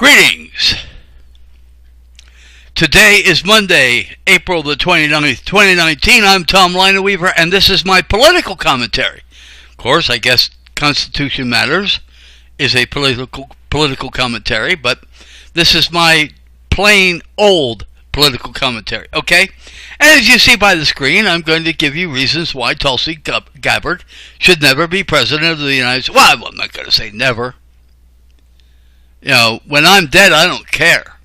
Greetings. Today is Monday, April the 29th, 2019. I'm Tom Lineweaver, and this is my political commentary. Of course, I guess Constitution Matters is a political commentary, but this is my plain old political commentary, okay? And as you see by the screen, I'm going to give you reasons why Tulsi Gabbard should never be president of the United States. Well, I'm not going to say never. You know, when I'm dead, I don't care.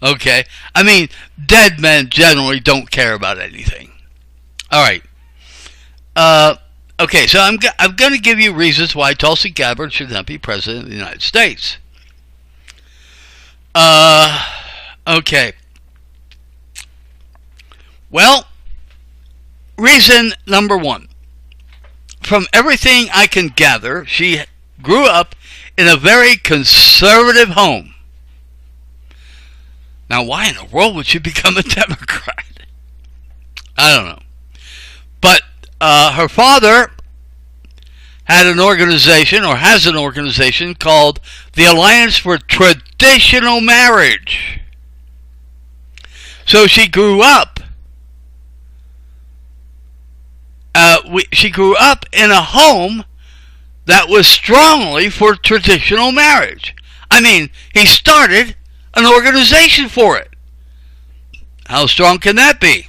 Okay? I mean, dead men generally don't care about anything. All right. Okay, so I'm going to give you reasons why Tulsi Gabbard should not be president of the United States. Okay. Well, reason number one. From everything I can gather, she grew up in a very conservative home. Now, why in the world would she become a Democrat? I don't know. But her father had an organization, or has an organization, called the Alliance for Traditional Marriage. So she grew up. She grew up in a home that was strongly for traditional marriage. I mean, he started an organization for it. How strong can that be?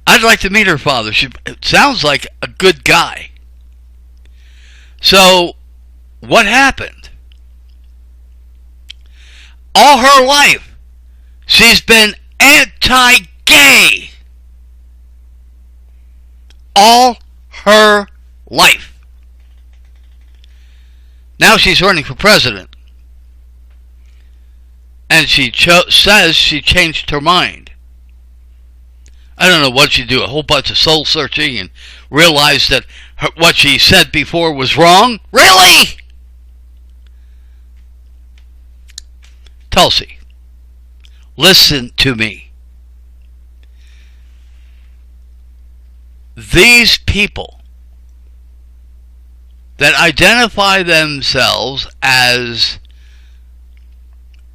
I'd like to meet her father. It sounds like a good guy. So, what happened? All her life, she's been anti-gay. All her life. Now she's running for president. And she says she changed her mind. I don't know what she do, a whole bunch of soul searching and realized that what she said before was wrong? Really? Tulsi, listen to me. These people that identify themselves as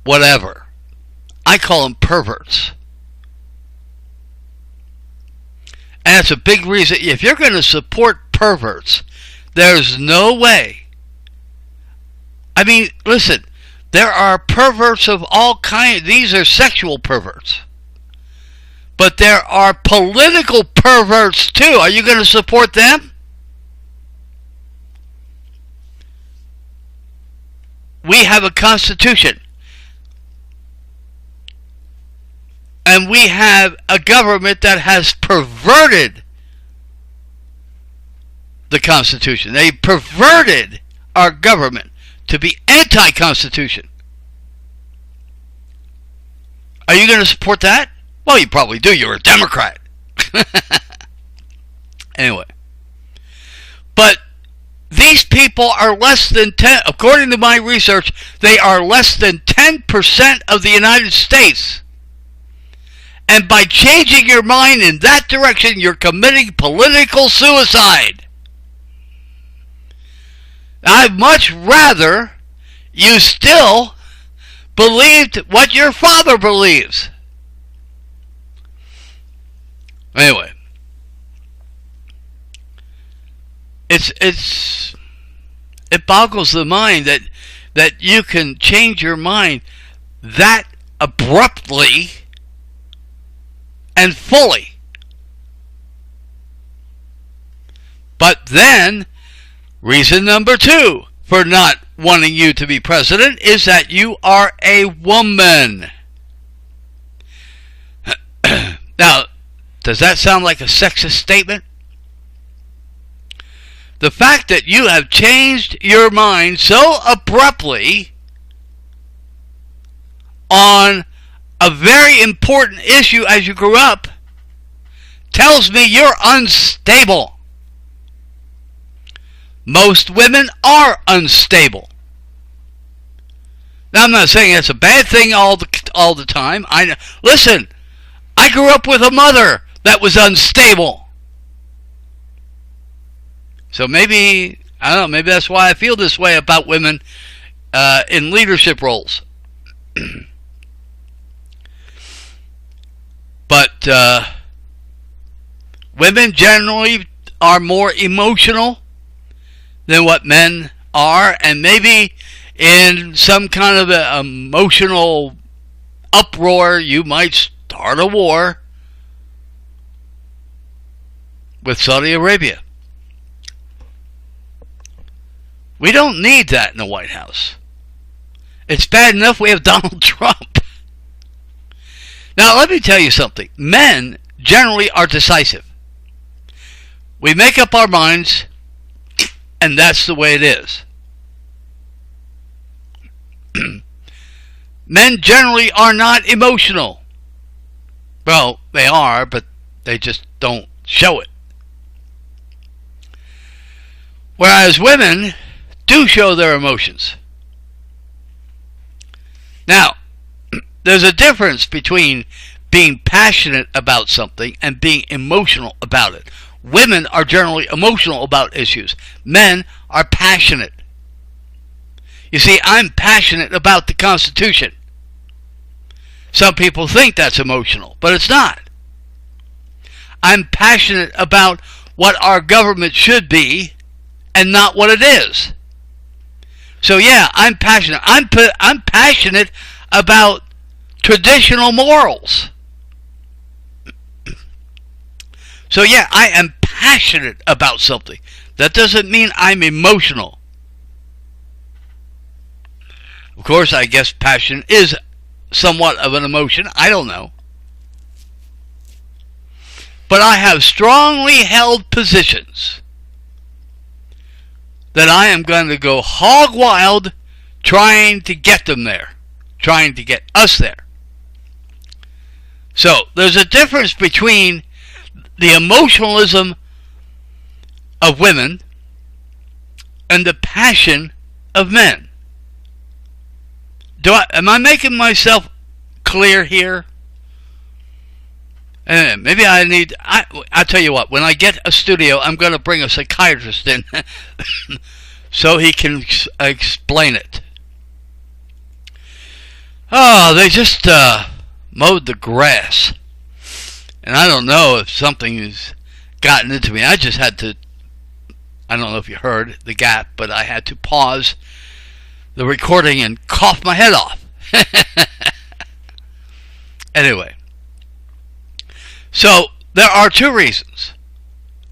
whatever, I call them perverts. And that's a big reason. If you're going to support perverts, there's no way. I mean, listen, there are perverts of all kinds. These are sexual perverts. But there are political perverts too. Are you going to support them? We have a constitution. And we have a government that has perverted the Constitution. They perverted our government to be anti-Constitution. Are you going to support that? Well, you probably do. You're a Democrat. Anyway. But these people are less than 10, according to my research, they are less than 10% of the United States. And by changing your mind in that direction, you're committing political suicide. I'd much rather you still believed what your father believes. Anyway, it boggles the mind that you can change your mind that abruptly and fully. But then, reason number two for not wanting you to be president is that you are a woman. Now, does that sound like a sexist statement? The fact that you have changed your mind so abruptly on a very important issue as you grew up tells me you're unstable. Most women are unstable. Now, I'm not saying that's a bad thing all the time. Listen, I grew up with a mother that was unstable. So maybe, I don't know, maybe that's why I feel this way about women in leadership roles. But women generally are more emotional than what men are, and maybe in some kind of an emotional uproar, you might start a war with Saudi Arabia. We don't need that in the White House. It's bad enough we have Donald Trump. Now, let me tell you something. Men generally are decisive. We make up our minds, and that's the way it is. Men generally are not emotional. Well, they are, but they just don't show it. Whereas women do show their emotions. Now, there's a difference between being passionate about something and being emotional about it. Women are generally emotional about issues. Men are passionate. You see, I'm passionate about the Constitution. Some people think that's emotional, but it's not. I'm passionate about what our government should be and not what it is. So yeah, I'm passionate. I'm passionate about traditional morals. So yeah, I am passionate about something. That doesn't mean I'm emotional. Of course, I guess passion is somewhat of an emotion. I don't know. But I have strongly held positions that I am going to go hog wild trying to get them there. Trying to get us there. So, there's a difference between the emotionalism of women and the passion of men. Am I making myself clear here? Maybe I need... I'll tell you what. When I get a studio, I'm going to bring a psychiatrist in so he can explain it. Oh, they just mowed the grass. And I don't know if something has gotten into me. I just had to... I don't know if you heard the gap, but I had to pause the recording and cough my head off. Anyway. So, there are two reasons.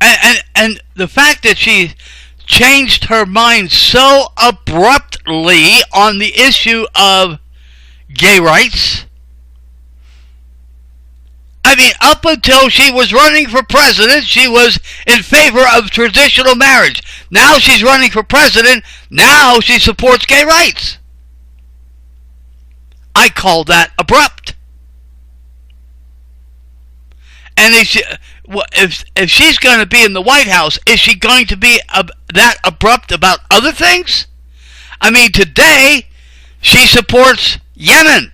And the fact that she changed her mind so abruptly on the issue of gay rights. I mean, up until she was running for president, she was in favor of traditional marriage. Now she's running for president. Now she supports gay rights. I call that abrupt. And if she's going to be in the White House, is she going to be that abrupt about other things? I mean, today she supports Yemen.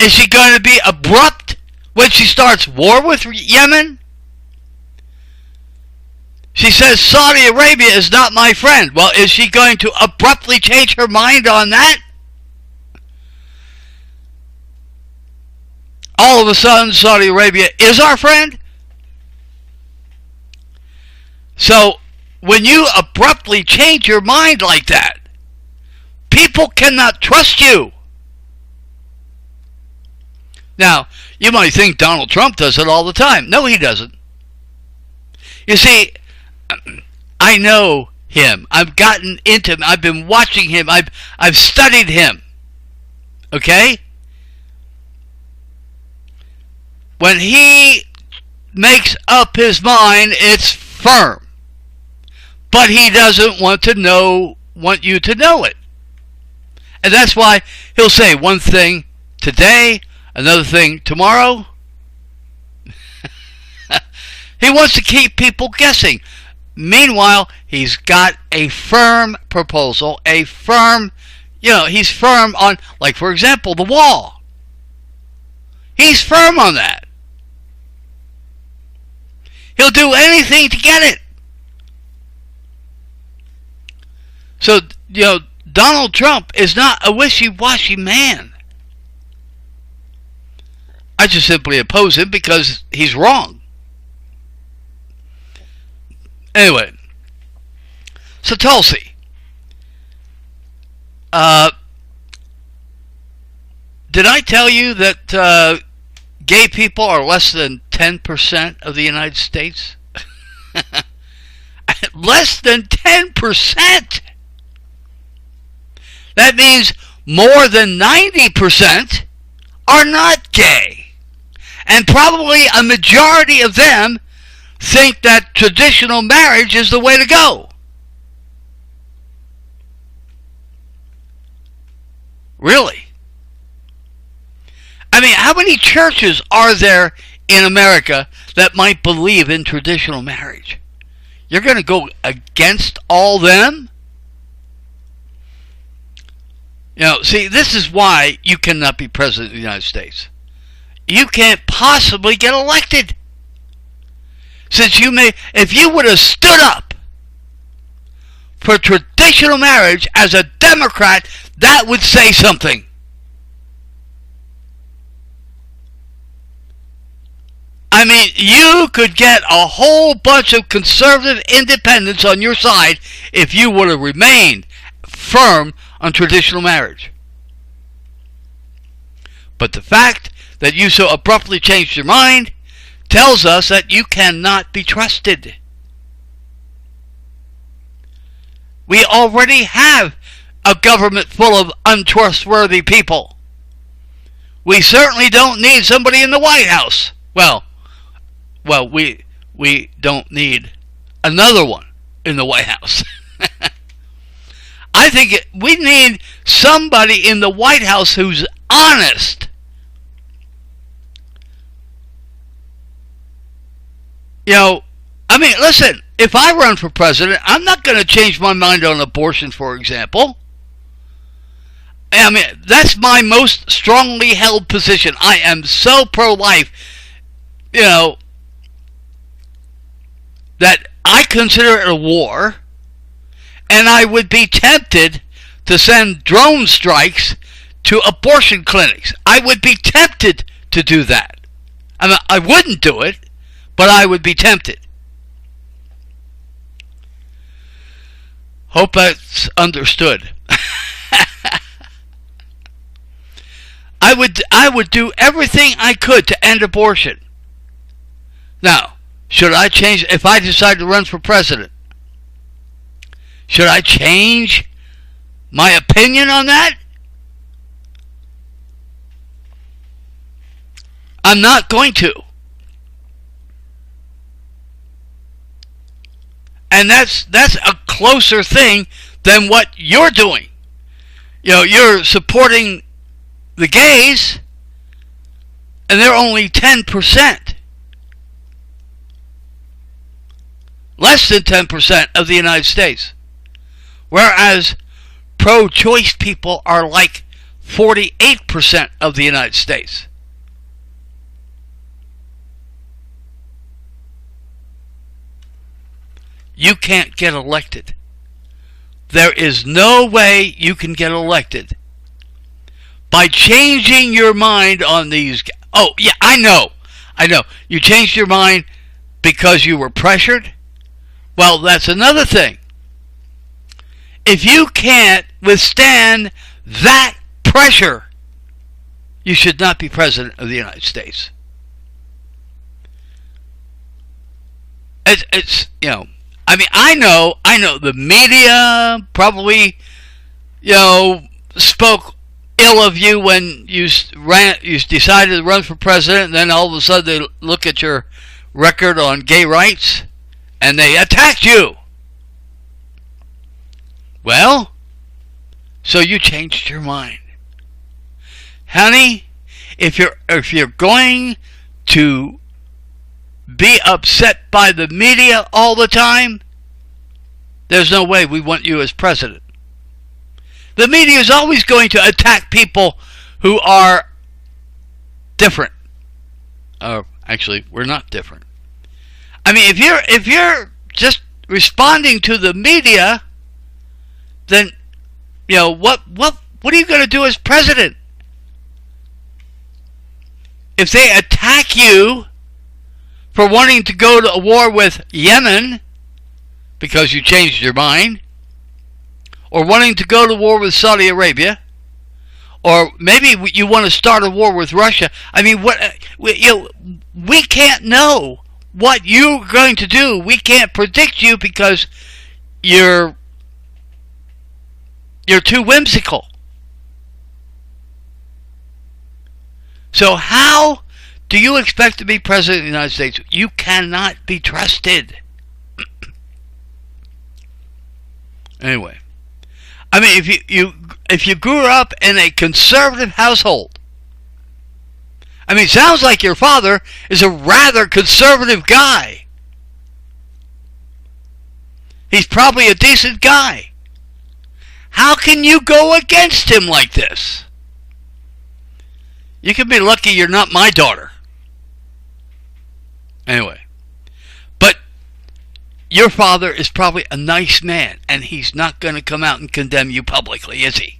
Is she going to be abrupt when she starts war with Yemen? She says Saudi Arabia is not my friend. Well, is she going to abruptly change her mind on that? All of a sudden, Saudi Arabia is our friend? So, when you abruptly change your mind like that, people cannot trust you. Now, you might think Donald Trump does it all the time. No, he doesn't. You see, I know him. I've gotten into him. I've been watching him. I've studied him. Okay? When he makes up his mind, it's firm. But he doesn't want you to know it. And that's why he'll say one thing today, another thing tomorrow. He wants to keep people guessing. Meanwhile, he's got a firm proposal, he's firm on, like, for example, the wall. He's firm on that. He'll do anything to get it. So, Donald Trump is not a wishy-washy man. I just simply oppose him because he's wrong. Anyway, so Tulsi, did I tell you that gay people are less than 10% of the United States? Less than 10%! That means more than 90% are not gay. And probably a majority of them think that traditional marriage is the way to go. Really? I mean, how many churches are there in America that might believe in traditional marriage? You're going to go against all them? See, this is why you cannot be president of the United States. You can't possibly get elected. Since if you would have stood up for traditional marriage as a Democrat, that would say something. I mean, you could get a whole bunch of conservative independents on your side if you would have remained firm on traditional marriage. But the fact that you so abruptly changed your mind tells us that you cannot be trusted. We already have a government full of untrustworthy people. We certainly don't need somebody in the White House. Well, we don't need another one in the White House. I think we need somebody in the White House who's honest. Listen, if I run for president, I'm not going to change my mind on abortion, for example. That's my most strongly held position. I am so pro-life, that I consider it a war, and I would be tempted to send drone strikes to abortion clinics. I would be tempted to do that. I wouldn't do it, but I would be tempted. Hope that's understood. I would do everything I could to end abortion. Now, should I change, if I decide to run for president, should I change my opinion on that? I'm not going to. And that's a closer thing than what you're doing. You're supporting the gays, and they're only 10%. Less than 10% of the United States. Whereas pro-choice people are like 48% of the United States. You can't get elected. There is no way you can get elected by changing your mind on these. Oh, yeah, I know. You changed your mind because you were pressured? Well, that's another thing. If you can't withstand that pressure, you should not be president of the United States. I know the media probably, spoke ill of you when you decided to run for president, and then all of a sudden they look at your record on gay rights and they attacked you. Well, so you changed your mind. Honey, if you're going to be upset by the media all the time, there's no way we want you as president. The media is always going to attack people who are different. Actually, we're not different. If you're just responding to the media, then, what are you going to do as president? If they attack you for wanting to go to a war with Yemen because you changed your mind, or wanting to go to war with Saudi Arabia, or maybe you want to start a war with Russia. I mean, we can't know what you're going to do. We can't predict you because you're too whimsical. So how do you expect to be president of the United States? You cannot be trusted. Anyway, I mean, if you grew up in a conservative household, I mean, it sounds like your father is a rather conservative guy. He's probably a decent guy. How can you go against him like this? You can be lucky you're not my daughter. Anyway, but your father is probably a nice man, and he's not going to come out and condemn you publicly, is he?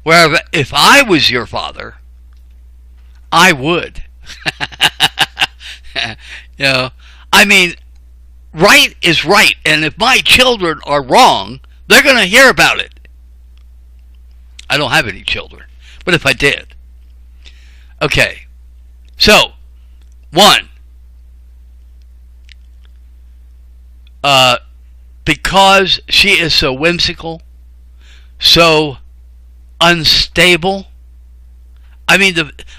Whereas if I was your father, I would. I mean, right is right, and if my children are wrong, they're going to hear about it. I don't have any children, but if I did. Okay, so, 1, because she is so whimsical, so unstable. I mean,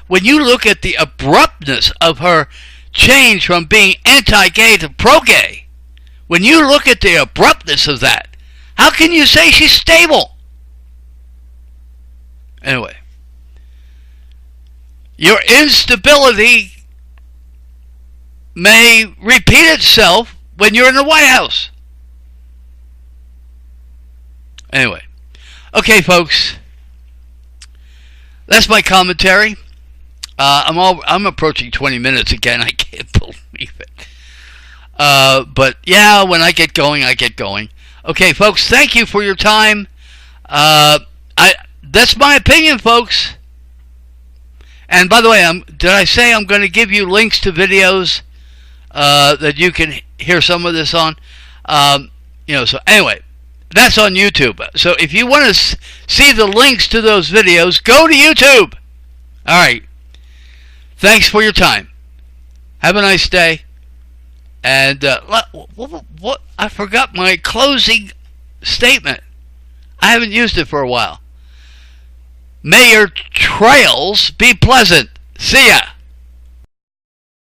when you look at the abruptness of her change from being anti-gay to pro-gay, when you look at the abruptness of that, how can you say she's stable? Anyway, your instability may repeat itself when you're in the White House. Anyway, okay, folks, that's my commentary. I'm approaching 20 minutes again. I can't believe it. But yeah, when I get going, I get going. Okay, folks, thank you for your time. That's my opinion, folks. And by the way, did I say I'm going to give you links to videos that you can hear some of this on? So anyway, that's on YouTube. So if you want to see the links to those videos, go to YouTube. All right. Thanks for your time. Have a nice day. And what? I forgot my closing statement. I haven't used it for a while. May your trails be pleasant. See ya.